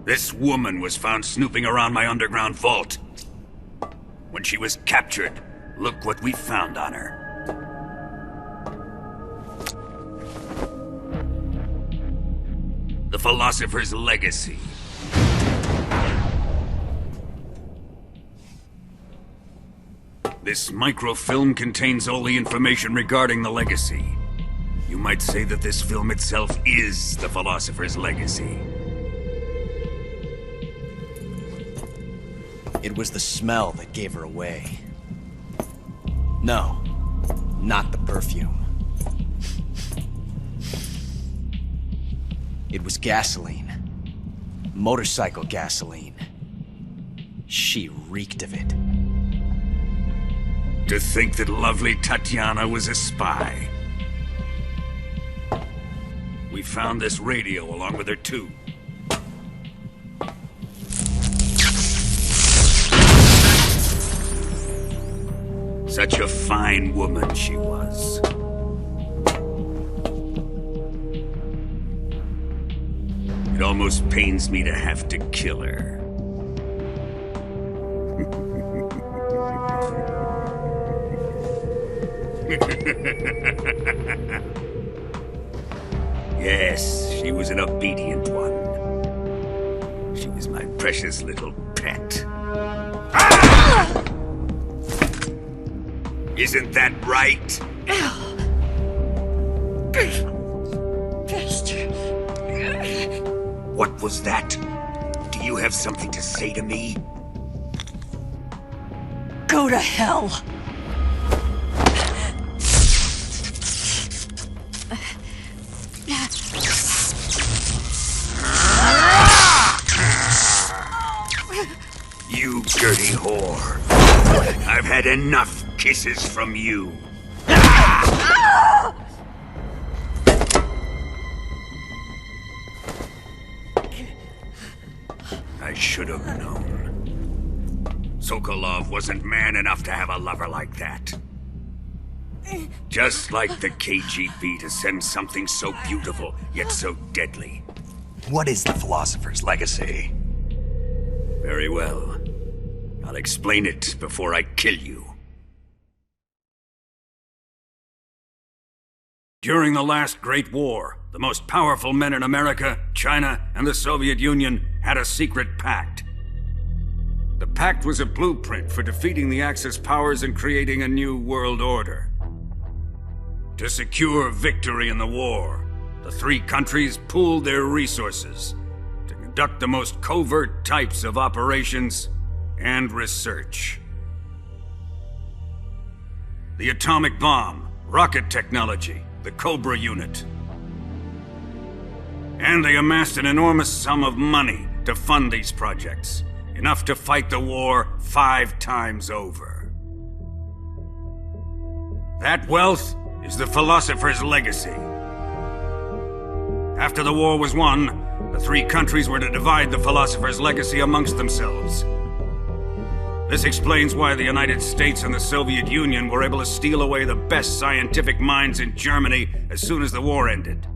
This woman was found snooping around my underground vault. When she was captured, look what we found on her. The Philosopher's Legacy. This microfilm contains all the information regarding the legacy. You might say that this film itself is the Philosopher's Legacy. It was the smell that gave her away. No, not the perfume. It was gasoline. Motorcycle gasoline. She reeked of it. To think that lovely Tatiana was a spy. We found this radio along with her too. Such a fine woman she was. It almost pains me to have to kill her. Yes, she was an obedient one. She was my precious little pet. Ah! Isn't that right? What was that? Do you have something to say to me? Go to hell! You dirty whore. I've had enough kisses from you. I should have known. Sokolov wasn't man enough to have a lover like that. Just like the KGB to send something so beautiful, yet so deadly. What is the Philosopher's Legacy? Very well. I'll explain it before I kill you. During the last Great War, the most powerful men in America, China, and the Soviet Union had a secret pact. The pact was a blueprint for defeating the Axis powers and creating a new world order. To secure victory in the war, the three countries pooled their resources to conduct the most covert types of operations and research. The atomic bomb, rocket technology, the Cobra unit. And they amassed an enormous sum of money to fund these projects, enough to fight the war 5 times over. That wealth is the Philosopher's Legacy. After the war was won, the three countries were to divide the Philosopher's Legacy amongst themselves. This explains why the United States and the Soviet Union were able to steal away the best scientific minds in Germany as soon as the war ended.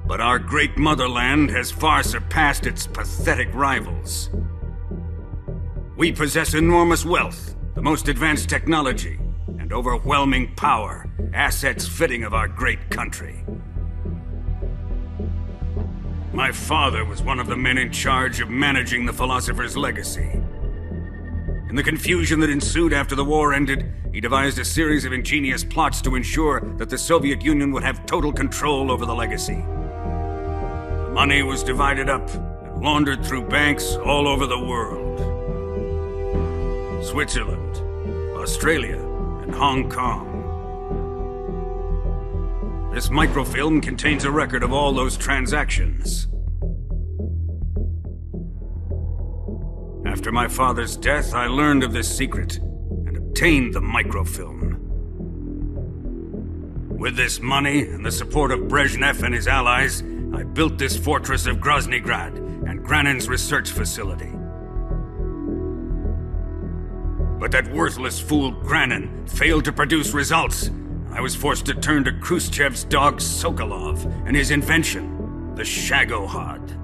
But our great motherland has far surpassed its pathetic rivals. We possess enormous wealth, the most advanced technology, and overwhelming power, assets fitting of our great country. My father was one of the men in charge of managing the Philosopher's Legacy. In the confusion that ensued after the war ended, he devised a series of ingenious plots to ensure that the Soviet Union would have total control over the legacy. The money was divided up and laundered through banks all over the world. Switzerland, Australia, and Hong Kong. This microfilm contains a record of all those transactions. After my father's death, I learned of this secret and obtained the microfilm. With this money and the support of Brezhnev and his allies, I built this fortress of Groznygrad and Granin's research facility. But that worthless fool Granin failed to produce results. I was forced to turn to Khrushchev's dog Sokolov and his invention, the Shagohod.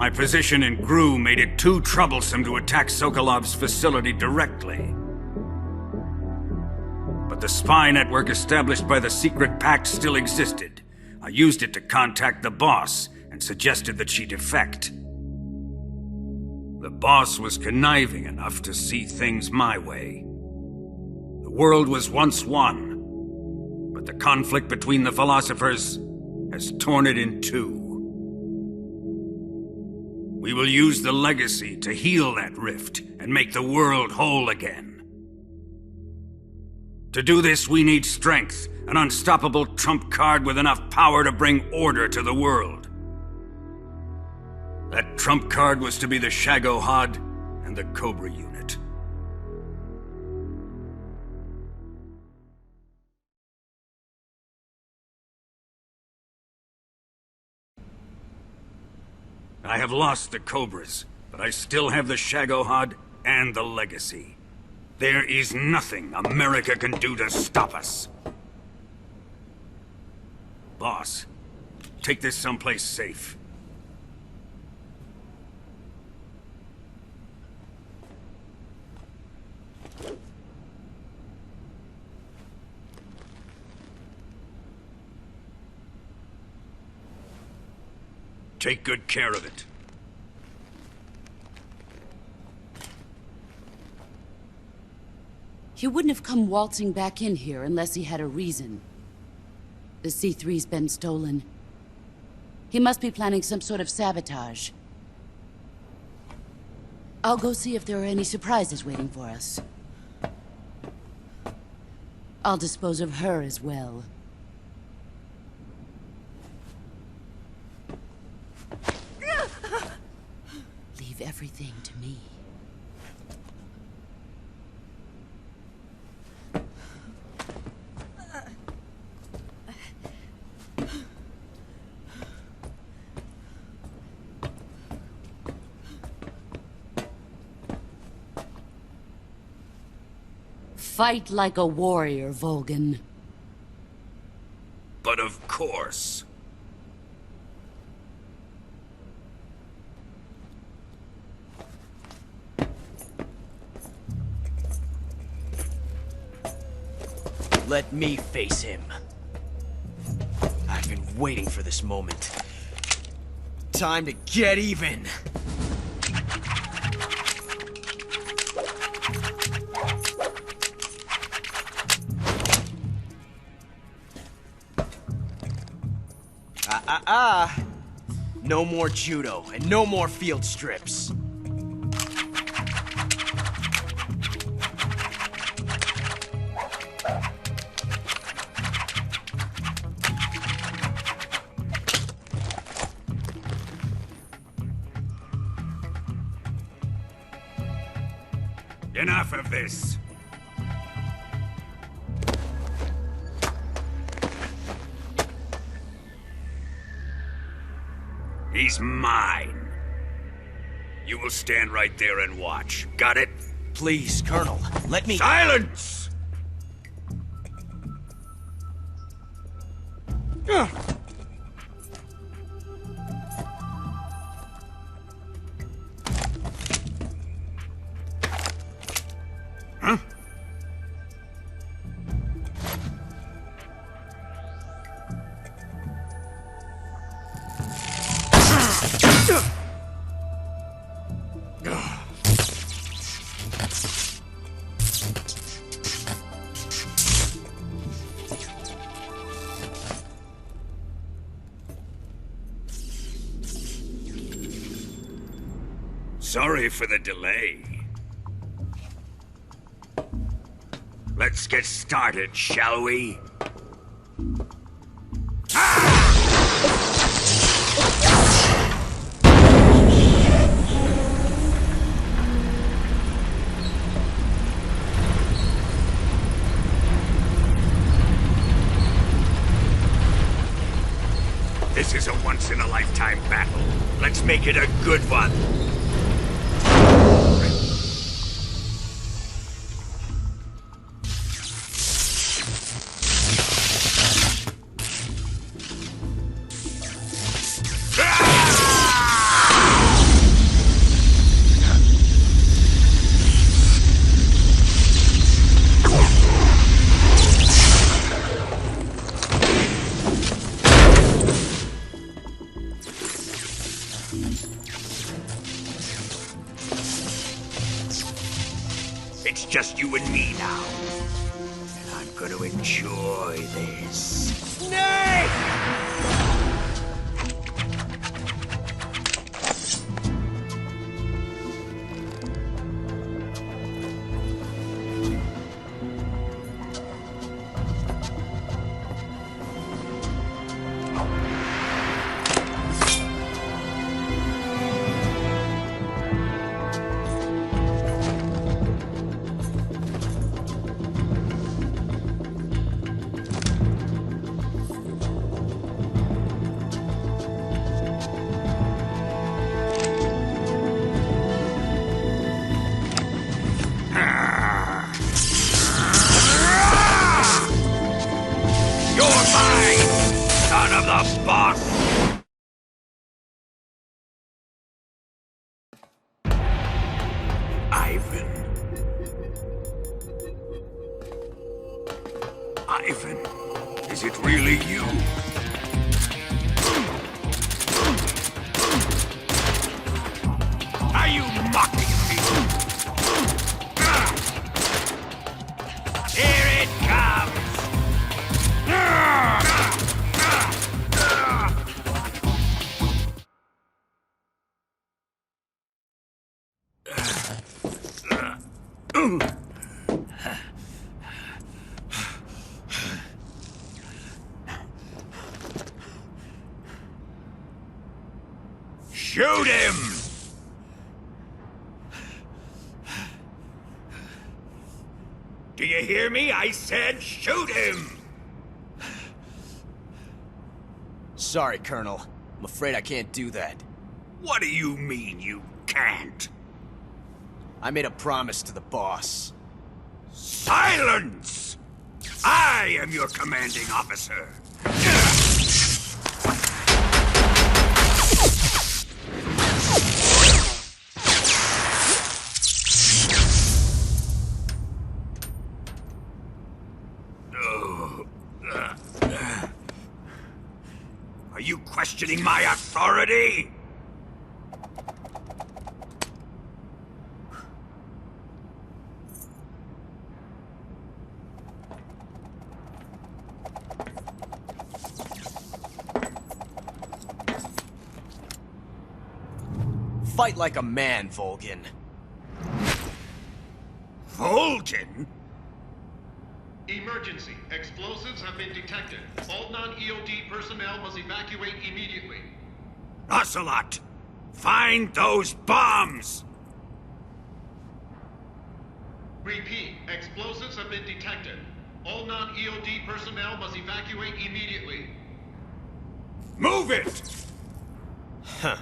My position in GRU made it too troublesome to attack Sokolov's facility directly. But the spy network established by the secret pact still existed. I used it to contact the boss and suggested that she defect. The boss was conniving enough to see things my way. The world was once one, but the conflict between the philosophers has torn it in two. We will use the legacy to heal that rift and make the world whole again. To do this, we need strength, an unstoppable trump card with enough power to bring order to the world. That trump card was to be the Shagohod and the Cobra unit. I have lost the Cobras, but I still have the Shagohod and the legacy. There is nothing America can do to stop us. Boss, take this someplace safe. Take good care of it. He wouldn't have come waltzing back in here unless he had a reason. The C3's been stolen. He must be planning some sort of sabotage. I'll go see if there are any surprises waiting for us. I'll dispose of her as well. Leave everything to me. Fight like a warrior, Volgin. But of course. Let me face him. I've been waiting for this moment. Time to get even! No more judo, and no more field strips. Enough of this. He's mine. You will stand right there and watch. Got it? Please, Colonel, let me— Silence! Huh? Sorry for the delay. Let's get started, shall we? This is a once-in-a-lifetime battle. Let's make it a good one. just you and me now. And I'm gonna enjoy this. Snake! Son of the boss! Ivan. Ivan, is it really you? Are you mocking me? Here it comes! Shoot him! Do you hear me? I said shoot him! Sorry, Colonel. I'm afraid I can't do that. What do you mean you can't? I made a promise to the boss. Silence! I am your commanding officer. Are you questioning my authority? Fight like a man, Volgin. Volgin? Emergency. Explosives have been detected. All non-EOD personnel must evacuate immediately. Ocelot! Find those bombs! Repeat. Explosives have been detected. All non-EOD personnel must evacuate immediately. Move it! Huh.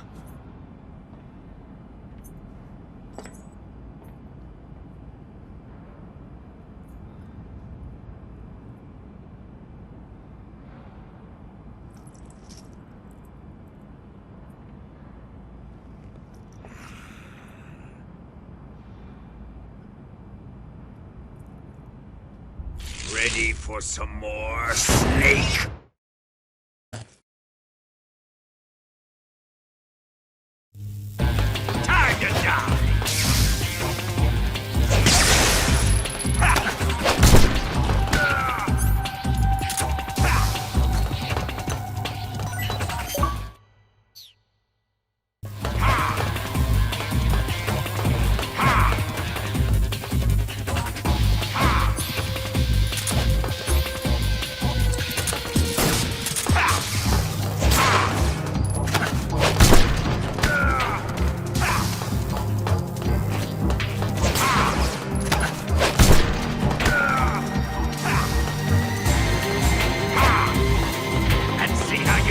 Ready for some more, Snake? Time to die!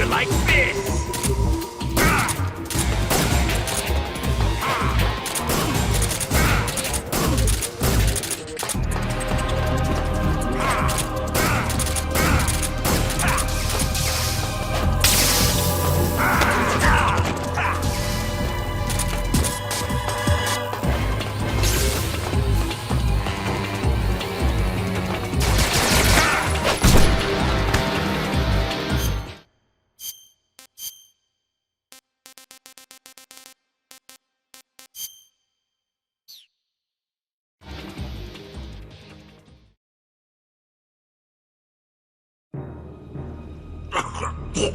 Like this! All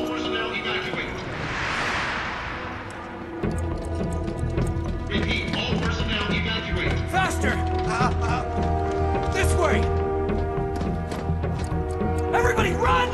personnel evacuate. Repeat, all personnel evacuate. Faster! This way! Everybody run!